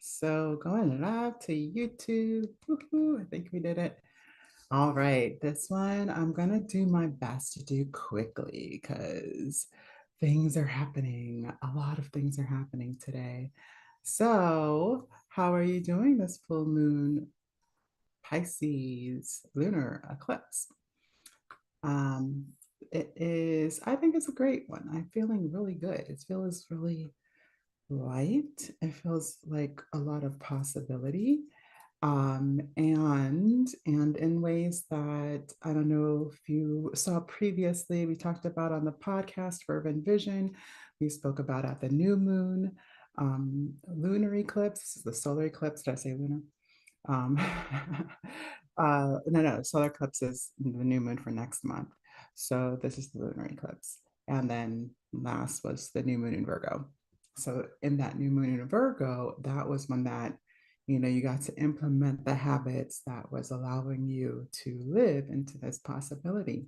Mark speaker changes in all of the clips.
Speaker 1: So going live to YouTube. Woohoo, I think we did it. All right, this one I'm gonna do my best to do quickly because things are happening. A lot of things are happening today. So, how are you doing this full moon Pisces lunar eclipse? Um, I think it's a great one. I'm feeling really good. It feels really light. It feels like a lot of possibility. And in ways that I don't know if you saw previously, we talked about on the podcast Fervent Vision. We spoke about at the new moon, lunar eclipse, the solar eclipse. Did I say lunar? Um, no, solar eclipse is the new moon for next month. So this is the lunar eclipse. And then last was the new moon in Virgo. So in that new moon in Virgo, that was when you got to implement the habits that was allowing you to live into this possibility.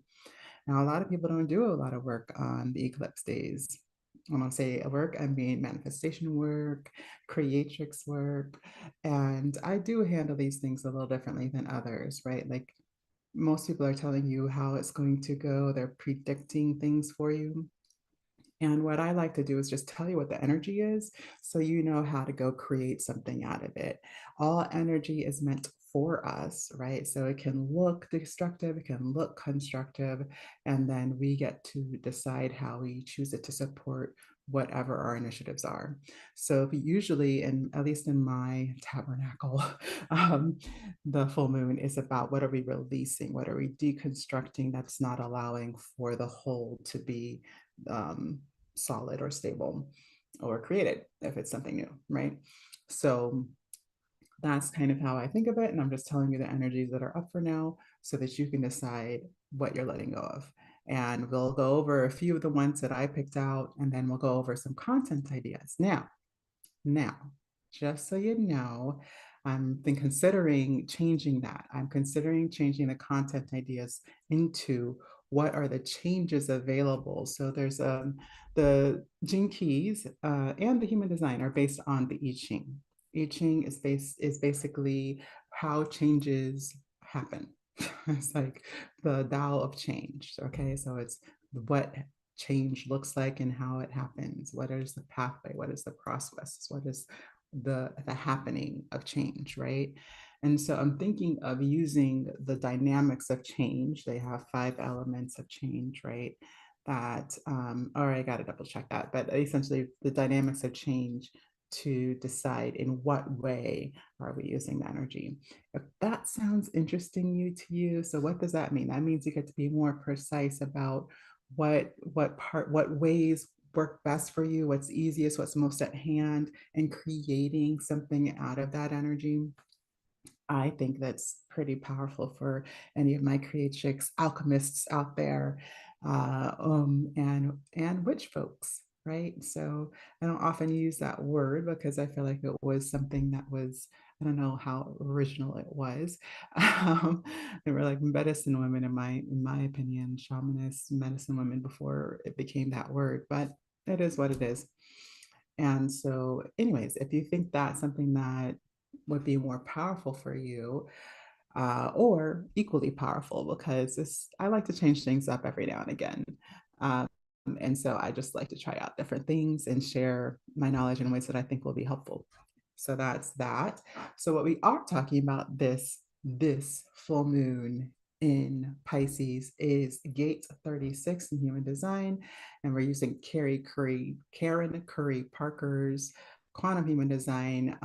Speaker 1: Now, a lot of people don't do a lot of work on the eclipse days. When I say work, I mean manifestation work, creatrix work. And I do handle these things a little differently than others, right? Like most people are telling you how it's going to go, they're predicting things for you. And what I like to do is just tell you what the energy is so you know how to go create something out of it. All energy is meant for us, right? So it can look destructive, it can look constructive, and then we get to decide how we choose it to support whatever our initiatives are. So usually, and at least in my tabernacle, um, the full moon is about what are we releasing, what are we deconstructing that's not allowing for the whole to be um, solid or stable or created if it's something new, right? So that's kind of how I think of it. And I'm just telling you the energies that are up for now so that you can decide what you're letting go of. And we'll go over a few of the ones that I picked out, and then we'll go over some content ideas. Now, just so you know, I've been considering changing that. I'm considering changing the content ideas into what are the changes available. So there's the gene keys and the human design are based on the I Ching. I Ching is basically how changes happen. It's like the Tao of change. Okay, so it's what change looks like and how it happens. What is the pathway? What is the process? What is the happening of change, right? And so I'm thinking of using the dynamics of change. They have 5 elements of change, right? Or I got to double check that, but essentially the dynamics of change to decide in what way are we using the energy. If that sounds interesting to you, so what does that mean? That means you get to be more precise about what ways work best for you, what's easiest, what's most at hand, and creating something out of that energy. I think that's pretty powerful for any of my creatrix alchemists out there, and witch folks, right? So I don't often use that word because I feel like it was something that was, I don't know how original it was. They were like medicine women, in my opinion, shamanists, medicine women before it became that word, but it is what it is. And so, anyways, if you think that's something that would be more powerful for you, or equally powerful, because I like to change things up every now and again. Um, and so I just like to try out different things and share my knowledge in ways that I think will be helpful. So that's that. So what we are talking about this full moon in Pisces is gate 36 in human design. And we're using Karen Curry Parker's quantum human design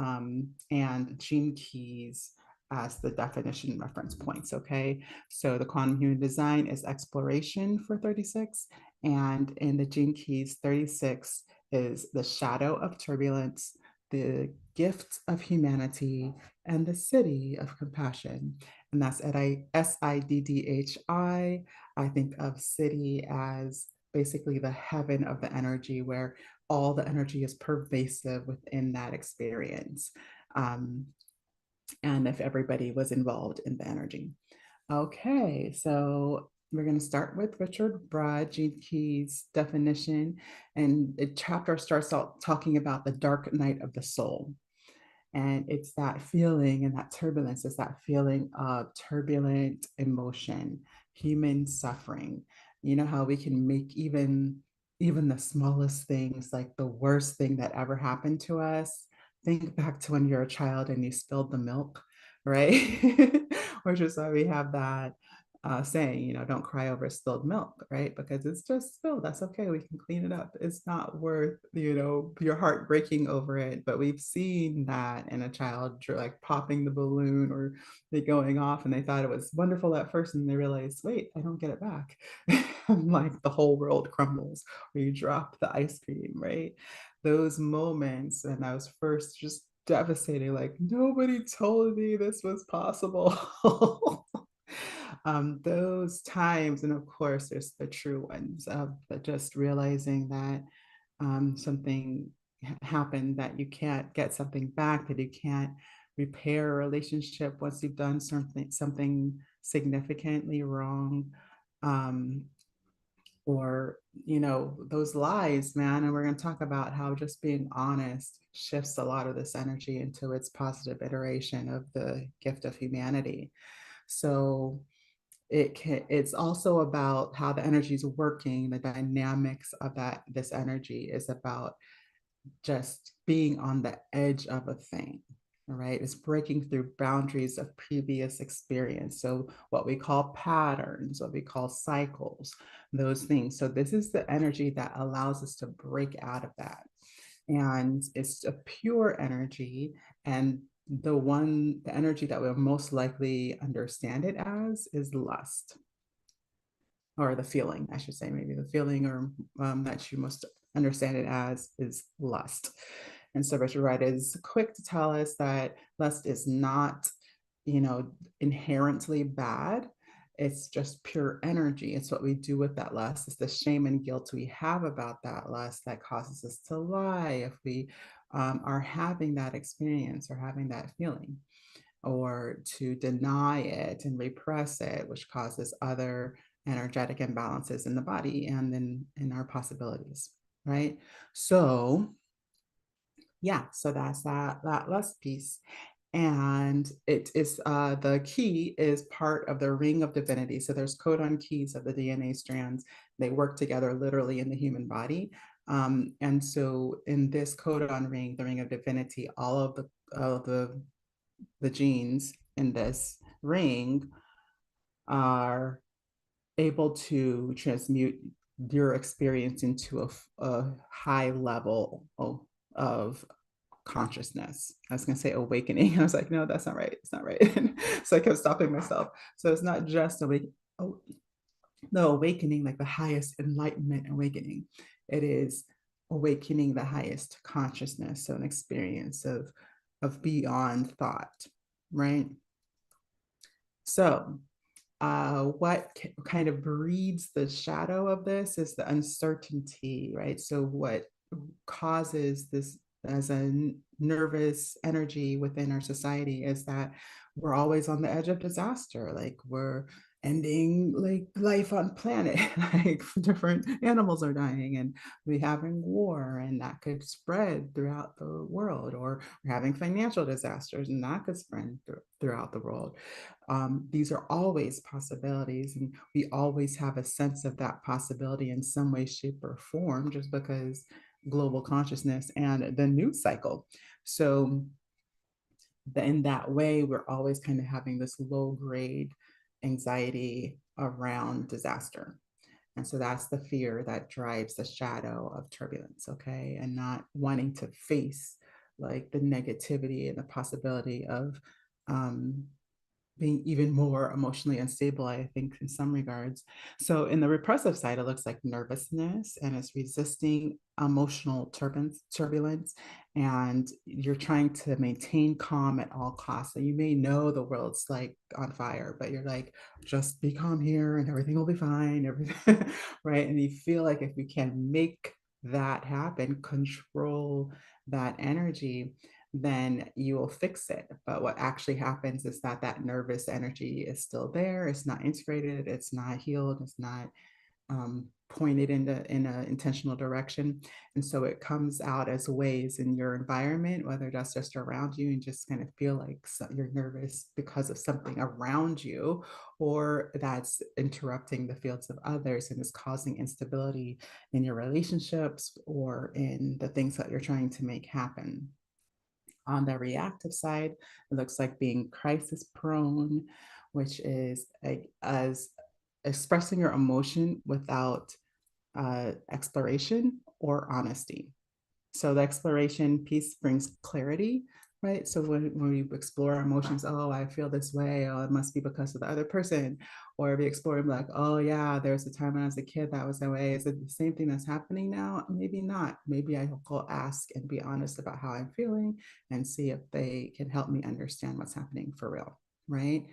Speaker 1: and gene keys as the definition reference points. Okay. So the quantum human design is exploration for 36. And in the gene keys, 36 is the shadow of turbulence, the gift of humanity, and the city of compassion. And that's at SIDDHI. I think of city as basically the heaven of the energy where all the energy is pervasive within that experience. Um, and if everybody was involved in the energy. Okay, so we're going to start with Richard Broad, Gene Key's definition. And the chapter starts out talking about the dark night of the soul. And it's that feeling and that turbulence, it's that feeling of turbulent emotion, human suffering. You know how we can make even the smallest things, like the worst thing that ever happened to us. Think back to when you're a child and you spilled the milk, right? Which is why we have that saying, don't cry over spilled milk, right? Because it's just spilled. That's okay. We can clean it up. It's not worth, your heart breaking over it. But we've seen that in a child, like popping the balloon or they going off, and they thought it was wonderful at first, and they realized, wait, I don't get it back. Like the whole world crumbles, or you drop the ice cream, right? Those moments, and I was first just devastating, like nobody told me this was possible. Those times, and of course, there's the true ones of just realizing that something happened, that you can't get something back, that you can't repair a relationship once you've done something significantly wrong. Um, or those lies, man. And we're going to talk about how just being honest shifts a lot of this energy into its positive iteration of the gift of humanity. So it's also about how the energy is working. The dynamics of this energy is about just being on the edge of a thing. All right, it's breaking through boundaries of previous experience. So what we call patterns, what we call cycles, those things. So this is the energy that allows us to break out of that. And it's a pure energy. And the energy that we'll most likely understand it as is lust, or the feeling, I should say, maybe the feeling, or that you must understand it as, is lust. And so Richard Wright is quick to tell us that lust is not, inherently bad. It's just pure energy. It's what we do with that lust. It's the shame and guilt we have about that lust that causes us to lie if we are having that experience or having that feeling, or to deny it and repress it, which causes other energetic imbalances in the body and in our possibilities, right? So yeah, so that's that lust piece. And it is the key is part of the ring of divinity. So there's codon keys of the DNA strands. They work together literally in the human body. And so in this codon ring, the ring of divinity, all of the genes in this ring are able to transmute your experience into a high level of consciousness. I was going to say awakening. I was like, no, that's not right. It's not right. So I kept stopping myself. So it's not just the awakening, like the highest enlightenment awakening. It is awakening the highest consciousness. So an experience of beyond thought, right? So what kind of breeds the shadow of this is the uncertainty, right? So what causes this as a nervous energy within our society is that we're always on the edge of disaster. Like we're ending like life on planet, like different animals are dying, and we're having war, and that could spread throughout the world, or we're having financial disasters, and that could spread throughout the world. These are always possibilities, and we always have a sense of that possibility in some way, shape, or form, just because global consciousness and the news cycle. So in that way, we're always kind of having this low grade anxiety around disaster. And so that's the fear that drives the shadow of turbulence, okay? And not wanting to face like the negativity and the possibility of um, being even more emotionally unstable, I think, in some regards. So in the repressive side, it looks like nervousness, and it's resisting emotional turbulence, and you're trying to maintain calm at all costs. So you may know the world's like on fire, but you're like, just be calm here and everything will be fine, everything, right? And you feel like if you can make that happen, control that energy, then you will fix it. But what actually happens is that nervous energy is still there. It's not integrated. It's not healed. It's not pointed in an intentional direction. And so it comes out as waves in your environment, whether that's just around you and just kind of feel like you're nervous because of something around you, or that's interrupting the fields of others and is causing instability in your relationships or in the things that you're trying to make happen. On the reactive side, it looks like being crisis prone, which is as expressing your emotion without exploration or honesty. So the exploration piece brings clarity, right? So when we explore emotions, oh, I feel this way, oh, it must be because of the other person. Or we explore like, oh yeah, there's a time when I was a kid that was that way. Is it the same thing that's happening now? Maybe not. Maybe I'll go ask and be honest about how I'm feeling and see if they can help me understand what's happening for real, right?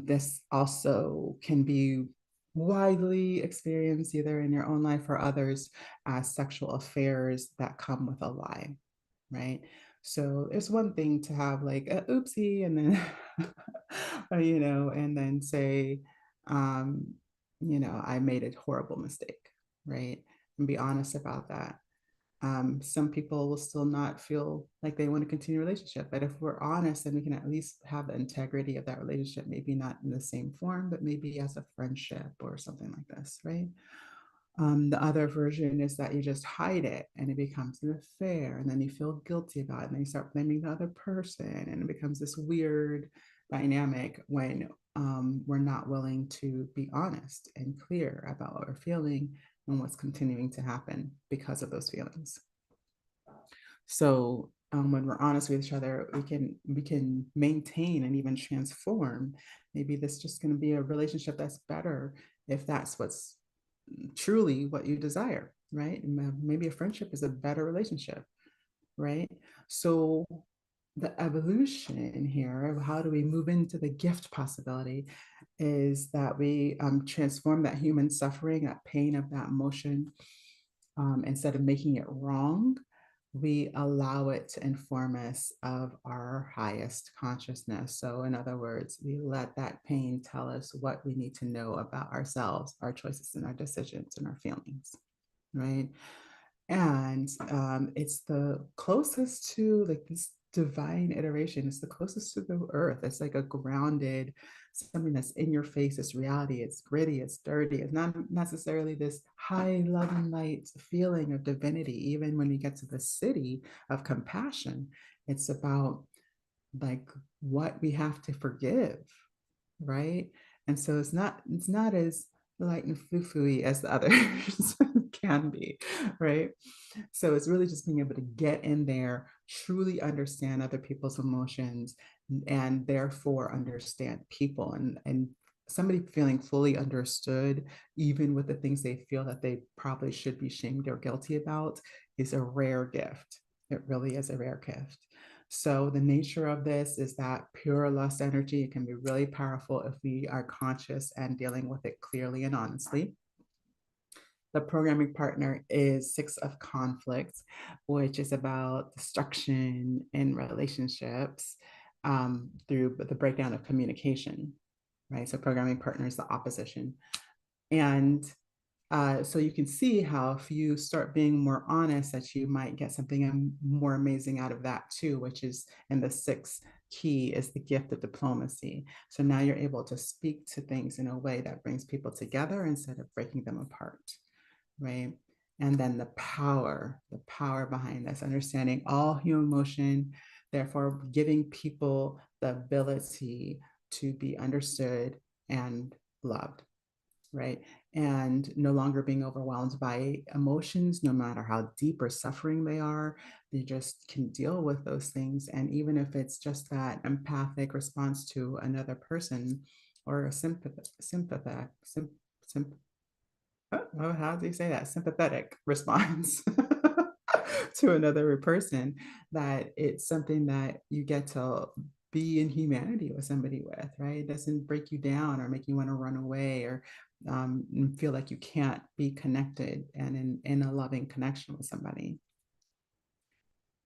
Speaker 1: This also can be widely experienced either in your own life or others as sexual affairs that come with a lie, right? So it's one thing to have like a oopsie and then, and then say, um, I made a horrible mistake, right? And be honest about that. Some people will still not feel like they want to continue a relationship. But if we're honest, then we can at least have the integrity of that relationship, maybe not in the same form, but maybe as a friendship or something like this, right? The other version is that you just hide it and it becomes an affair, and then you feel guilty about it, and then you start blaming the other person, and it becomes this weird dynamic when we're not willing to be honest and clear about what we're feeling and what's continuing to happen because of those feelings. So when we're honest with each other, we can maintain and even transform. Maybe this just going to be a relationship that's better if that's what's truly what you desire, right? Maybe a friendship is a better relationship, right? So the evolution here of how do we move into the gift possibility is that we transform that human suffering, that pain of that emotion, instead of making it wrong, we allow it to inform us of our highest consciousness. So, in other words, we let that pain tell us what we need to know about ourselves, our choices, and our decisions and our feelings, right? And it's the closest to like this divine iteration. It's the closest to the earth. It's like a grounded, something that's in your face. It's reality. It's gritty. It's dirty. It's not necessarily this high love and light feeling of divinity. Even when you get to the city of compassion, it's about like what we have to forgive, right? And so it's not as light and foo-foo-y as the others can be, right? So it's really just being able to get in there, truly understand other people's emotions, and therefore understand people, and somebody feeling fully understood, even with the things they feel that they probably should be shamed or guilty about, is a rare gift. It really is a rare gift. So the nature of this is that pure lust energy, it can be really powerful if we are conscious and dealing with it clearly and honestly. The programming partner is Six of Conflicts, which is about destruction in relationships through the breakdown of communication, right? So programming partner is the opposition. And so you can see how if you start being more honest, that you might get something more amazing out of that too, which is, and the sixth key is the gift of diplomacy. So now you're able to speak to things in a way that brings people together instead of breaking them apart, right? And then the power behind this, understanding all human emotion, therefore giving people the ability to be understood and loved, right? And no longer being overwhelmed by emotions, no matter how deep or suffering they are. They just can deal with those things. And even if it's just that empathic response to another person or a how do you say that? Sympathetic response to another person, that it's something that you get to be in humanity with somebody with, right? It doesn't break you down or make you want to run away or feel like you can't be connected and in a loving connection with somebody.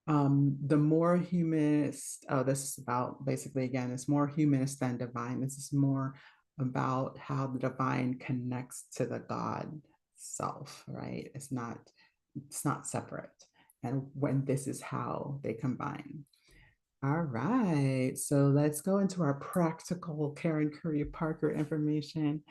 Speaker 1: The more humanist, oh, this is about basically, again, it's more humanist than divine. This is more about how the divine connects to the God self, right? It's not separate. And when this is how they combine. All right, so let's go into our practical Karen Curry Parker information.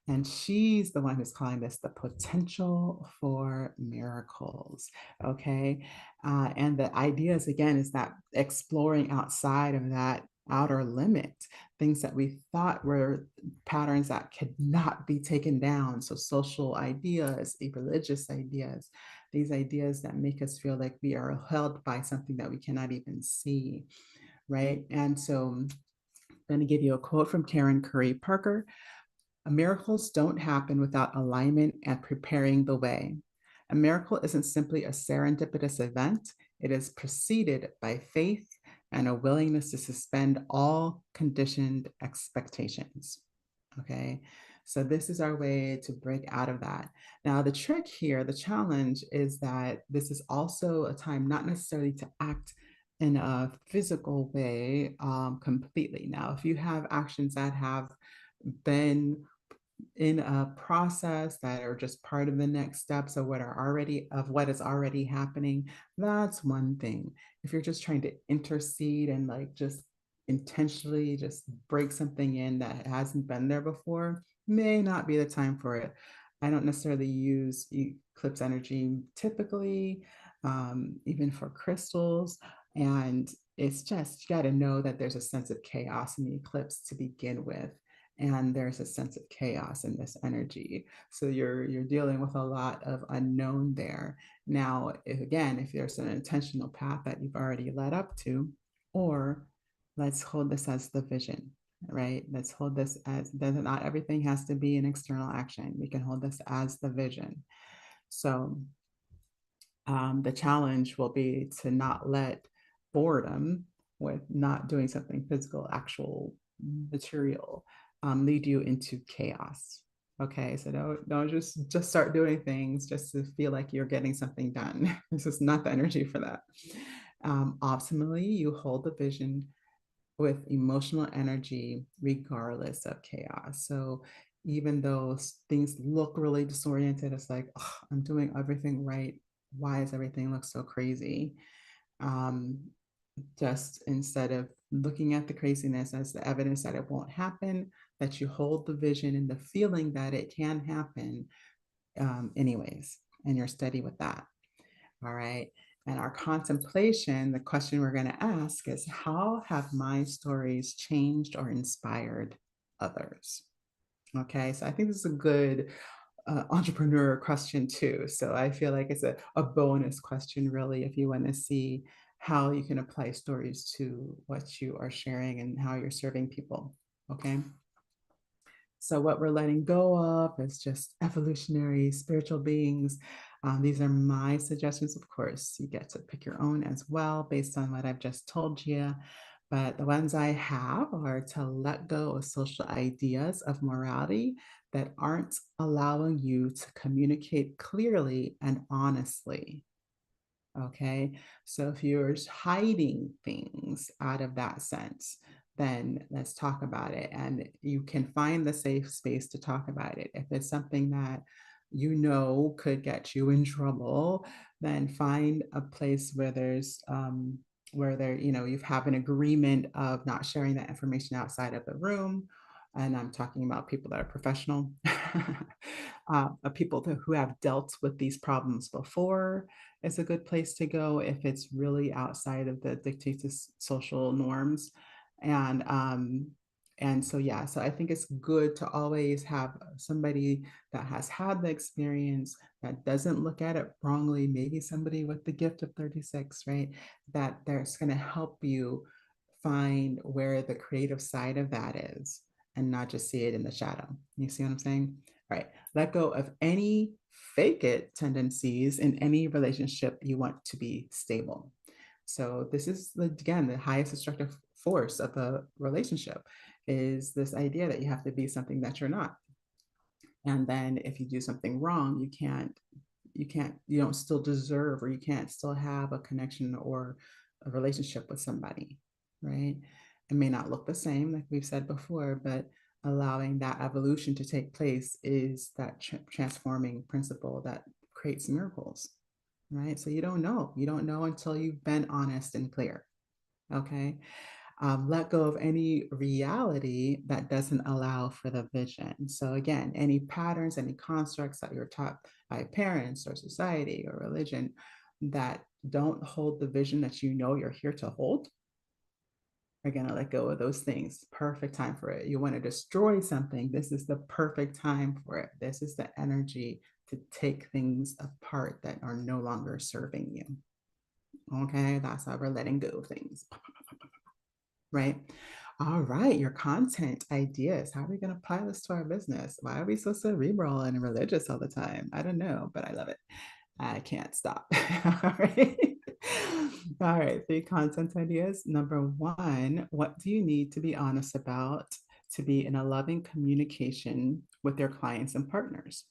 Speaker 1: And she's the one who's calling this the potential for miracles. Okay. And the idea is, again, is that exploring outside of that outer limit, things that we thought were patterns that could not be taken down. So, social ideas, religious ideas, these ideas that make us feel like we are held by something that we cannot even see. Right. And so, I'm going to give you a quote from Karen Curry Parker. Miracles don't happen without alignment and preparing the way. A miracle isn't simply a serendipitous event, it is preceded by faith and a willingness to suspend all conditioned expectations. Okay, so this is our way to break out of that. Now, the trick here, the challenge is that this is also a time not necessarily to act in a physical way completely. Now, if you have actions that have been in a process that are just part of the next steps of what is already happening, that's one thing. If you're just trying to intercede and like just intentionally just break something in that hasn't been there before, may not be the time for it. I don't necessarily use eclipse energy typically, even for crystals. And it's just, you got to know that there's a sense of chaos in the eclipse to begin with, and there's a sense of chaos in this energy, so you're dealing with a lot of unknown there. Now, if there's an intentional path that you've already led up to, or let's hold this as the vision, right? Let's hold this as, not everything has to be an external action. We can hold this as the vision. So the challenge will be to not let boredom with not doing something physical, actual material, lead you into chaos. Okay, so don't just start doing things just to feel like you're getting something done. This is not the energy for that. Optimally, you hold the vision with emotional energy regardless of chaos. So even though things look really disoriented, it's like, oh, I'm doing everything right. Why does everything look so crazy? Um, just instead of looking at the craziness as the evidence that it won't happen, that you hold the vision and the feeling that it can happen anyways, and you're steady with that. All right. And our contemplation, the question we're going to ask is, how have my stories changed or inspired others? Okay. So I think this is a good entrepreneur question too. So I feel like it's a bonus question, really, if you want to see how you can apply stories to what you are sharing and how you're serving people. Okay. So, what we're letting go of is just evolutionary spiritual beings. These are my suggestions, of course. You get to pick your own as well based on what I've just told you. But the ones I have are to let go of social ideas of morality that aren't allowing you to communicate clearly and honestly. Okay. So if you're hiding things out of that sense, then let's talk about it. And you can find the safe space to talk about it. If it's something that you know could get you in trouble, then find a place where you have an agreement of not sharing that information outside of the room. And I'm talking about people that are professional, people who have dealt with these problems before, is a good place to go if it's really outside of the dictated social norms. And so yeah, so I think it's good to always have somebody that has had the experience, that doesn't look at it wrongly, maybe somebody with the gift of 36, right? That there's going to help you find where the creative side of that is and not just see it in the shadow. You see what I'm saying? All right. Let go of any fake it tendencies in any relationship you want to be stable. So this is, again, the highest destructive force of a relationship, is this idea that you have to be something that you're not. And then if you do something wrong, you don't still deserve, or you can't still have a connection or a relationship with somebody, right? It may not look the same, like we've said before, but allowing that evolution to take place is that transforming principle that creates miracles, right? So you don't know. You don't know until you've been honest and clear. Okay. Let go of any reality that doesn't allow for the vision. So, again, any patterns, any constructs that you're taught by parents or society or religion that don't hold the vision that you know you're here to hold, are going to let go of those things. Perfect time for it. You want to destroy something. This is the perfect time for it. This is the energy to take things apart that are no longer serving you. Okay, that's how we're letting go of things. Right? All right, your content ideas. How are we going to apply this to our business? Why are we so cerebral and religious all the time? I don't know, but I love it. I can't stop. All right. All right, 3 content ideas. Number 1, what do you need to be honest about to be in a loving communication with your clients and partners?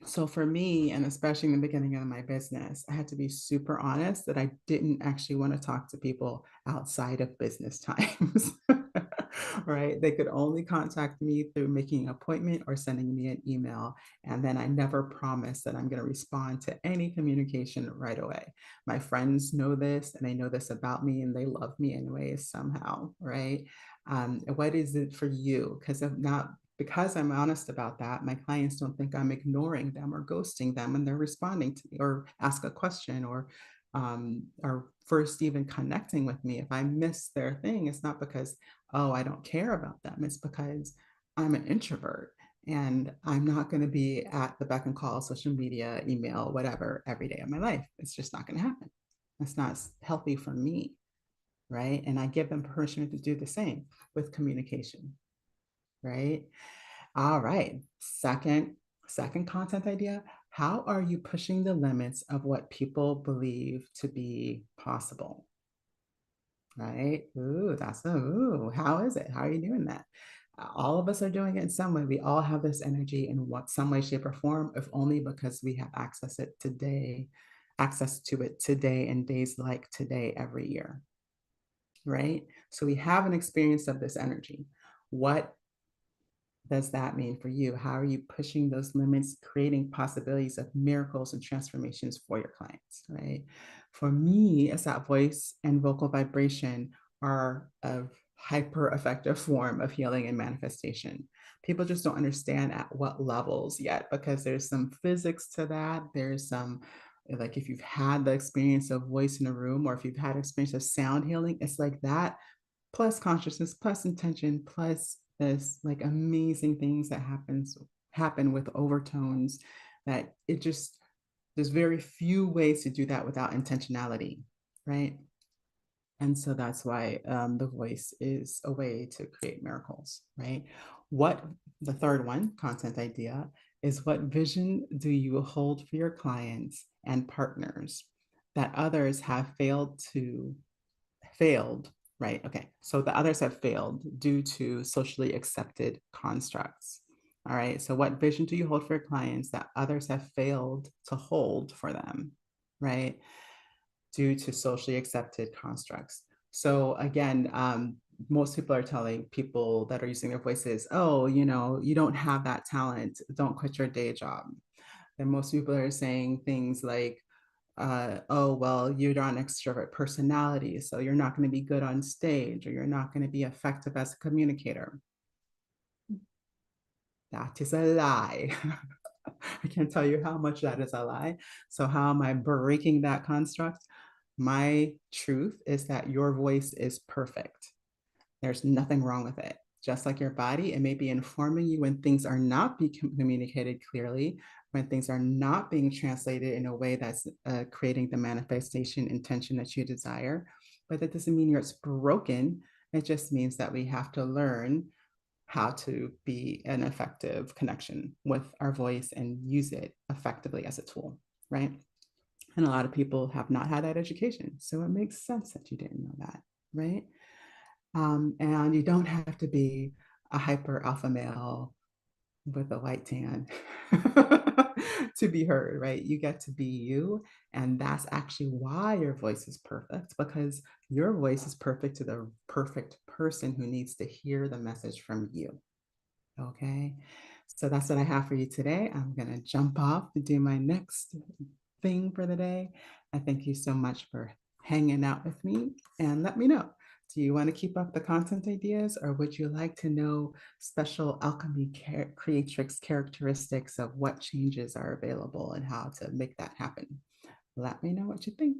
Speaker 1: So for me, and especially in the beginning of my business, I had to be super honest that I didn't actually want to talk to people outside of business times. Right? They could only contact me through making an appointment or sending me an email. And then I never promised that I'm going to respond to any communication right away. My friends know this and they know this about me and they love me anyways somehow. Right? What is it for you? Because I'm honest about that, my clients don't think I'm ignoring them or ghosting them, and they're responding to me or ask a question or first even connecting with me. If I miss their thing, it's not because, oh, I don't care about them. It's because I'm an introvert and I'm not going to be at the beck and call, social media, email, whatever, every day of my life. It's just not going to happen. That's not healthy for me, right? And I give them permission to do the same with communication, right? All right. Second content idea. How are you pushing the limits of what people believe to be possible? Right? Ooh, how is it? How are you doing that? All of us are doing it in some way. We all have this energy in some way, shape, or form, if only because we have access to it today and days like today every year. Right? So we have an experience of this energy. What does that mean for you? How are you pushing those limits, creating possibilities of miracles and transformations for your clients, right? For me, it's that voice and vocal vibration are a hyper effective form of healing and manifestation. People just don't understand at what levels yet because there's some physics to that. There's some, like, if you've had the experience of voice in a room or if you've had experience of sound healing, it's like that plus consciousness plus intention plus this like amazing things that happen with overtones that it just there's very few ways to do that without intentionality, right? And so that's why the voice is a way to create miracles, right? What the third one, content idea, is what vision do you hold for your clients and partners that others have failed, right? Okay. So the others have failed due to socially accepted constructs. All right. So what vision do you hold for your clients that others have failed to hold for them, right? Due to socially accepted constructs. So again, most people are telling people that are using their voices, oh, you don't have that talent. Don't quit your day job. And most people are saying things like, oh, well, you're not an extrovert personality, so you're not going to be good on stage or you're not going to be effective as a communicator. That is a lie. I can't tell you how much that is a lie. So, how am I breaking that construct? My truth is that your voice is perfect. There's nothing wrong with it. Just like your body, it may be informing you when things are not being communicated clearly, when things are not being translated in a way that's creating the manifestation intention that you desire. But that doesn't mean it's broken. It just means that we have to learn how to be an effective connection with our voice and use it effectively as a tool, right? And a lot of people have not had that education. So it makes sense that you didn't know that, right? And you don't have to be a hyper alpha male with a white tan to be heard, right? You get to be you. And that's actually why your voice is perfect, because your voice is perfect to the perfect person who needs to hear the message from you. Okay. So that's what I have for you today. I'm going to jump off to do my next thing for the day. I thank you so much for hanging out with me and let me know. Do you want to keep up the content ideas or would you like to know special alchemy creatrix characteristics of what changes are available and how to make that happen? Let me know what you think.